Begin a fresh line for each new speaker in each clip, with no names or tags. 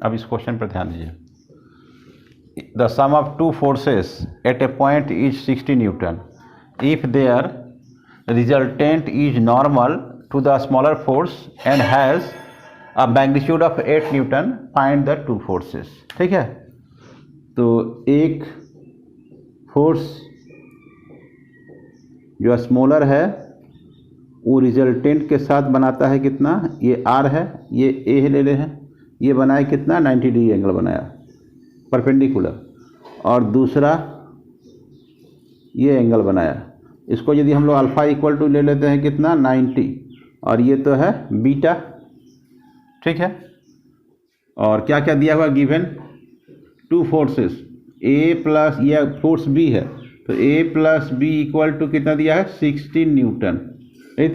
अब इस क्वेश्चन पर ध्यान दीजिए। The sum of two forces at a point is 60 newton. If their resultant is normal to the smaller force and has a magnitude of 8 newton, find the two forces. ठीक है, तो एक force जो smaller है वो resultant के साथ बनाता है कितना, ये आर है, ये ए ले ले हैं, ये बनाए कितना 90 डिग्री एंगल बनाया परपेंडिकुलर, और दूसरा ये एंगल बनाया। इसको यदि हम लोग अल्फा इक्वल टू ले लेते हैं कितना 90, और ये तो है बीटा। ठीक है, और क्या क्या दिया हुआ गिवन, टू फोर्सेस ए प्लस, ये फोर्स बी है तो ए प्लस बी इक्वल टू कितना दिया है 16 न्यूटन, यही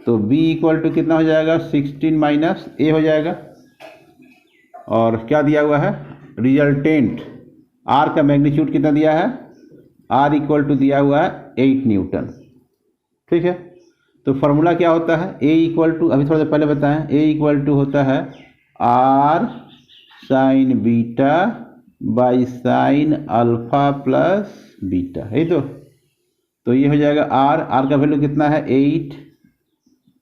तो बी इक्वल टू कितना हो जाएगा 16 माइनस ए हो जाएगा। और क्या दिया हुआ है रिजल्टेंट, आर का मैग्नीट्यूड कितना दिया है, आर इक्वल टू दिया हुआ है 8 न्यूटन। ठीक है, तो फार्मूला क्या होता है, ए इक्वल टू, अभी थोड़ा सा पहले बताएं, ए इक्वल टू होता है R sine beta by sine alpha plus beta, यही तो ये हो जाएगा आर का वैल्यू कितना है 8,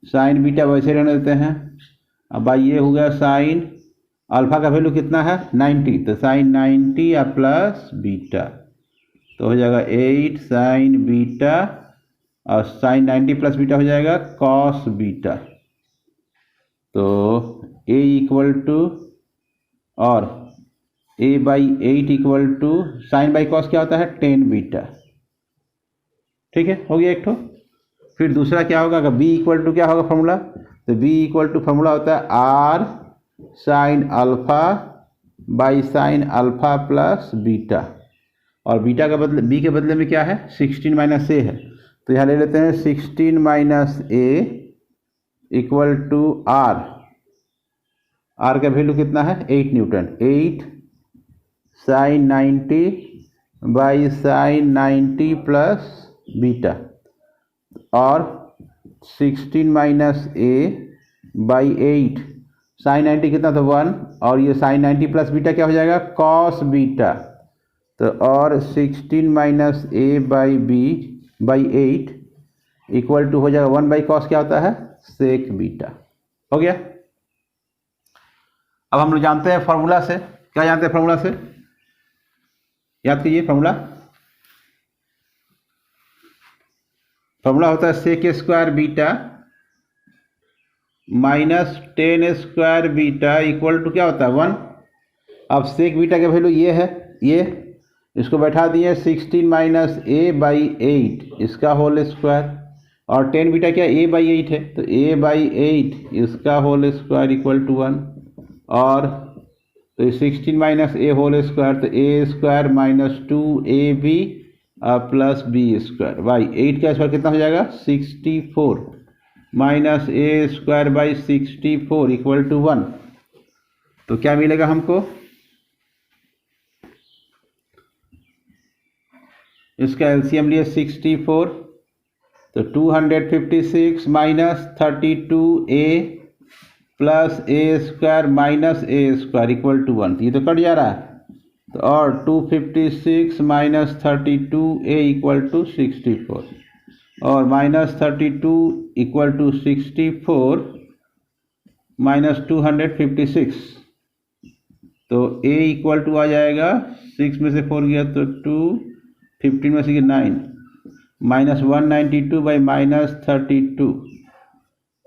साइन बीटा वैसे रहने देते हैं, अब बाई ये हो गया साइन अल्फा का वैल्यू कितना है 90, तो साइन 90 या प्लस बीटा, तो हो जाएगा 8 साइन बीटा और साइन 90 प्लस बीटा हो जाएगा कॉस बीटा। तो ए इक्वल टू और a by 8 equal to sine by cos क्या होता है 10 बीटा। ठीक है, हो गया एक ठो। फिर दूसरा क्या होगा, बी इक्वल टू क्या होगा फॉर्मूला, तो बी इक्वल टू फॉर्मूला होता है R sine alpha by sine alpha plus beta, और बीटा का बदले बी के बदले में क्या है 16 माइनस ए है, तो यहाँ ले लेते हैं 16 minus A equal to R का वैल्यू कितना है 8 newton, 8 sine 90 by sine 90 plus beta, और 16 माइनस ए बाई 8 साइन 90 कितना था 1, और ये साइन 90 प्लस बीटा क्या हो जाएगा कॉस बीटा, तो और 16 minus A by B by 8 equal to हो जाएगा 1 बाई कॉस क्या होता है सेक बीटा। हो गया। अब हम लोग जानते हैं फॉर्मूला से, क्या जानते हैं फॉर्मूला से, याद कीजिए फॉर्मूला होता है sec square beta minus 10 square beta equal to क्या होता है 1। अब सेक बीटा का वैल्यू ये है, ये इसको बैठा दिए 16 माइनस ए बाई 8 इसका होल स्क्वायर, और 10 बीटा क्या ए बाई 8 है, तो ए बाई 8 इसका होल स्क्वायर इक्वल टू 1, और तो 16 माइनस ए होल स्क्वायर, तो ए square minus 2ab plus b square by 8 का स्क्वायर कितना हो जाएगा 64 minus A square by 64 equal to 1। तो क्या मिलेगा हमको, इसका एलसीएम लिए 64, तो 256 minus 32a plus A square minus A square equal to 1, ये तो कट जा रहा है, तो और 256 माइनस 32a इक्वल टू 64, और माइनस 32 इक्वल टू 64 माइनस 256, तो a इक्वल टू आ जाएगा 6 में से 4 गया तो 2, 15 में से 9 माइनस 192 बाई माइनस 32,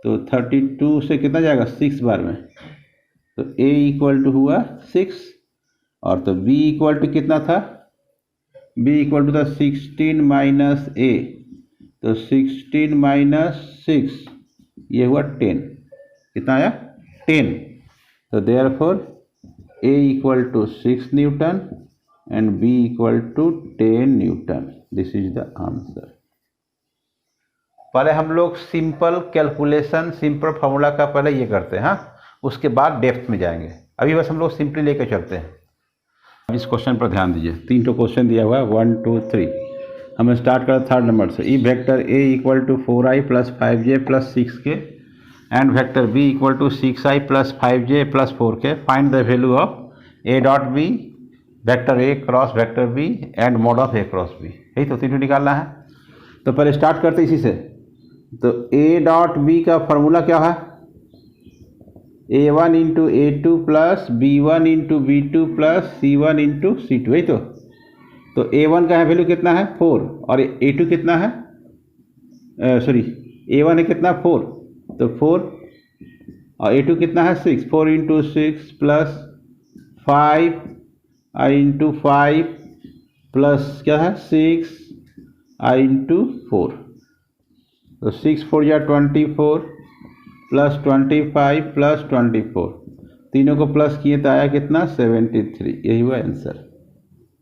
तो 32 से कितना जाएगा 6 बार में, तो a इक्वल टू हुआ 6, और तो b इक्वल टू कितना था, b इक्वल टू था 16 माइनस a, तो 16 माइनस 6 ये हुआ 10, कितना आया 10, तो therefore a equal to 6 newton and b equal to 10 newton, this is the answer. पहले हम लोग सिंपल कैलकुलेशन, सिंपल फार्मूला का पहले ये करते हैं, हाँ, उसके बाद डेप्थ में जाएंगे। अभी बस हम लोग सिंपली लेके चलते हैं। अब इस क्वेश्चन पर ध्यान दीजिए, 3 तो क्वेश्चन दिया हुआ है 1 2 3। हमें स्टार्ट करें 3rd नंबर से। ई vector A equal to 4i plus 5j plus 6k and vector B equal to 6i plus 5j plus 4k, find the value of A dot B, vector A cross vector B and mod of A cross B. यही तो तीनों निकालना है। तो पहले start करते इसी से। तो ए डॉट बी का फॉर्मूला क्या है, a1 into A two plus b1 into B two plus c1 into C two. यही तो a1 का है वैल्यू कितना है 4 और a2 कितना है, सॉरी a1 है कितना 4, तो 4 और a2 कितना है 6, 4 इंटू 6 प्लस 5 आई इंटू 5 प्लस क्या है 6 आई इंटू 4, तो 6 4 या 24 प्लस 25 प्लस 24, तीनों को प्लस किए तो आया कितना 73। यही हुआ आंसर।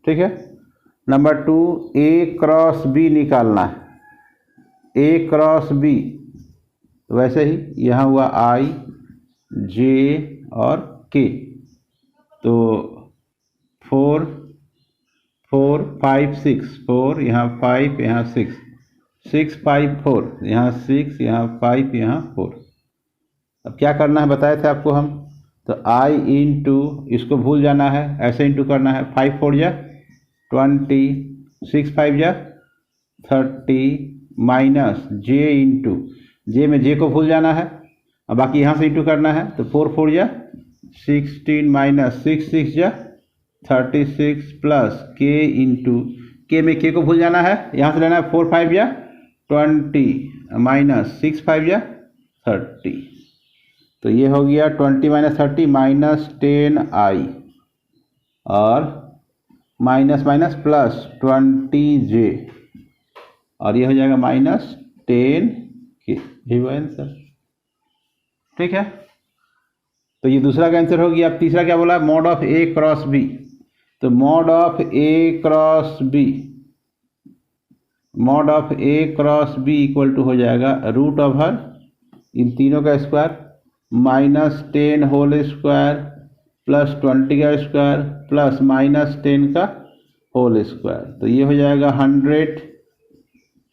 ठीक है। नंबर 2, ए क्रॉस बी निकालना है। ए क्रॉस बी वैसे ही यहाँ हुआ आई जे और के, तो 4 4 5 6, 4 यहाँ 5 यहाँ 6, 6 5 4 यहाँ 6 यहाँ 5 यहाँ 4। अब क्या करना है बताए थे आपको हम, तो आई इंटू, इसको भूल जाना है, ऐसे इंटू करना है, 5 4 जा 20, 6 5 जा 30 माइनस जे इंटू, जे में जे को भूल जाना है, अब बाकी यहाँ से इंटू करना है, तो 4 4 जा 16 माइनस 6 6 जा 36 प्लस के इंटू, के में के को भूल जाना है, यहाँ से लेना है 4 5 जा 20 माइनस 6 5 जा 30, तो ये हो गया 20 माइनस 30 माइनस 10i और माइनस माइनस प्लस 20j और ये हो जाएगा माइनस 10k। ये हुआ आंसर। ठीक है। तो ये दूसरा का आंसर हो गया। अब तीसरा क्या बोला, mod of A cross b. तो mod of A cross b, mod of A cross b equal to हो जाएगा रूट ओवर इन तीनों का square minus 10 whole square plus 20 का स्क्वायर प्लस माइनस 10 का होल स्क्वायर, तो ये हो जाएगा 100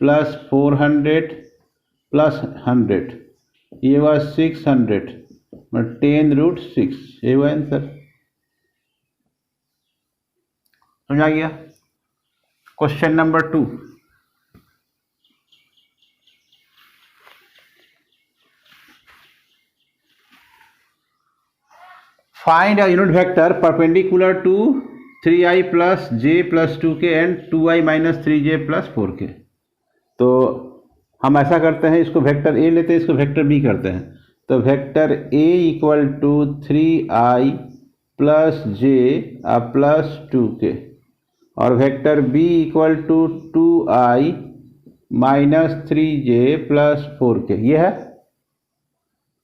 प्लस 400 प्लस 100, ये हुआ 600 10 रूट 6। ये हुआ आंसर। समझ आ गया। Question number 2, find a unit vector perpendicular to 3i plus J plus 2k and 2i minus 3j plus 4k। तो हम ऐसा करते हैं, इसको वेक्टर ए लेते हैं, इसको वेक्टर बी करते हैं। तो vector A equal to 3i plus J plus 2k और vector B equal to 2i minus 3j plus 4k। ये है।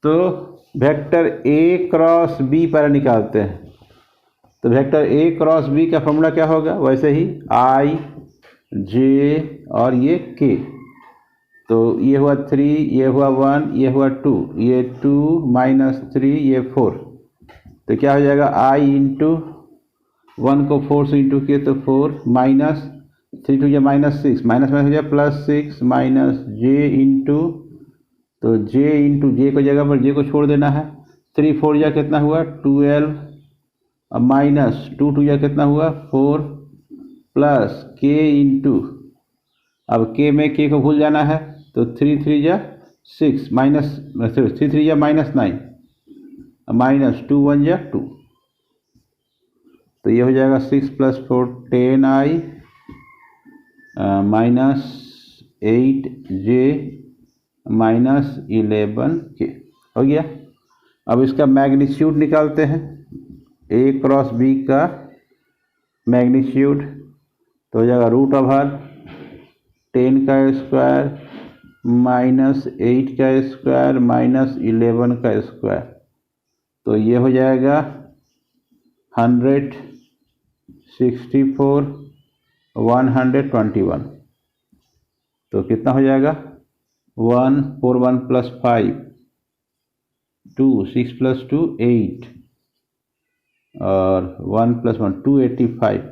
तो वेक्टर ए क्रॉस बी पर निकालते हैं। तो वेक्टर ए क्रॉस बी का फॉर्मूला क्या होगा, वैसे ही आई जे और ये के, तो ये हुआ 3, ये हुआ 1, ये हुआ 2, ये 2 माइनस 3, ये 4, तो क्या हो जाएगा आई इंटू 1 को 4 से इंटू किए तो 4 माइनस 3 2 माइनस 6, माइनस माइनस हो जाए प्लस 6 माइनस जे इंटू, तो j इंटू जे को जगह पर जे को छोड़ देना है, 3 4 या कितना हुआ 12, अब माइनस 2 2 या कितना हुआ 4 प्लस k इंटू, अब k में k को भूल जाना है, तो 3 3 या 6 माइनस 3 3 या माइनस 9 माइनस 2 1 या 2, तो ये हो जाएगा 6 plus 4 10i minus 8j minus 11k हो गया। अब इसका मैग्नीट्यूड निकालते हैं, ए क्रॉस बी का मैग्नीट्यूड, तो हो जाएगा रूट ओवर 10 का स्क्वायर माइनस 8 का स्क्वायर माइनस 11 का स्क्वायर, तो ये हो जाएगा 164 121, तो कितना हो जाएगा 1 4 1 प्लस 5 2 6 प्लस 2 8 और 1 प्लस 1 285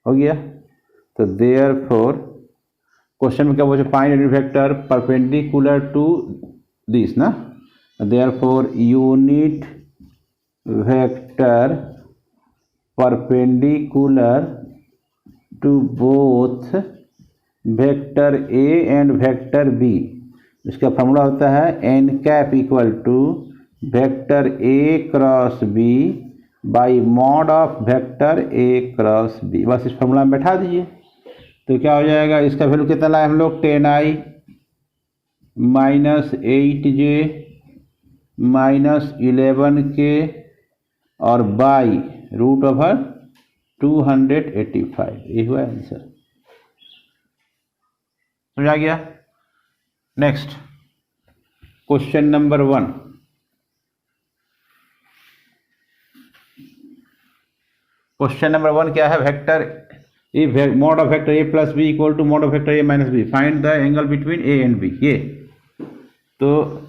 हो गया। तो देयरफॉर क्वेश्चन में क्या बोले, find unit vector perpendicular to this ना, therefore unit vector perpendicular to both vector A and vector b. इसका फॉर्मूला होता है n cap equal to vector A cross b by mod of vector A cross b. बस इस formula में बैठा दीजिए तो क्या हो जाएगा, इसका वैल्यू कितना लाए हम लोग, 10i minus 8j minus 11k और बाई रूट ओवर 285। ये हुआ आंसर। समझ आ गया। Next question number 1। Question number 1 क्या है, vector A mod of vector A plus B equal to mod of vector A minus B, find the angle between A and B. ये तो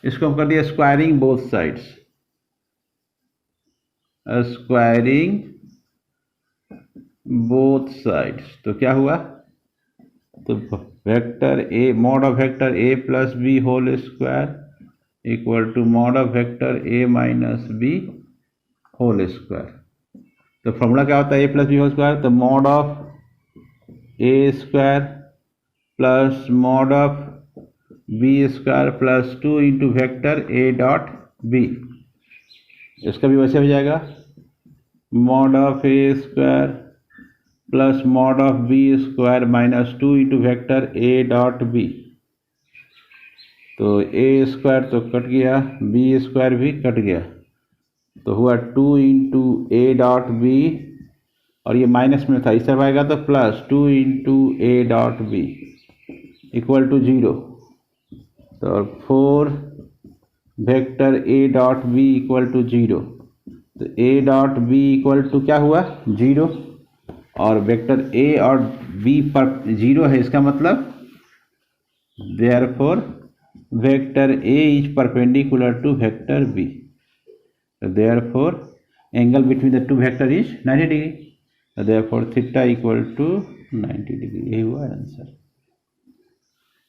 इसको हम कर दिया squaring both sides, squaring both sides. तो क्या हुआ, तो vector A mod of vector A plus B whole square equal to mod of vector A minus B whole square. तो फॉर्मूला क्या होता है, A plus B whole square, तो mod of A square plus mod of B square plus 2 into vector A dot B. इसका भी वैसे हो जाएगा, mod of A square plus mod of B square minus 2 into vector A dot B. तो ए square तो cut गया, B square भी cut गया, तो हुआ 2 इंटू ए डॉट बी, और ये माइनस में था, इस तरफ आएगा तो plus 2 into A dot B equal to 0। तो 4 vector A dot B equal to 0। तो A dot B equal to क्या हुआ, 0, और वेक्टर ए और बी पर 0 है, इसका मतलब therefore vector A is perpendicular to vector B. Therefore angle between the two vector is 90 degree. Therefore theta equal to 90 degree। यही हुआ आंसर।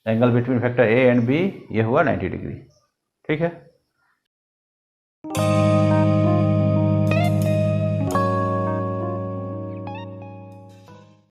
Angle between vector A and B ये हुआ 90 डिग्री। ठीक है।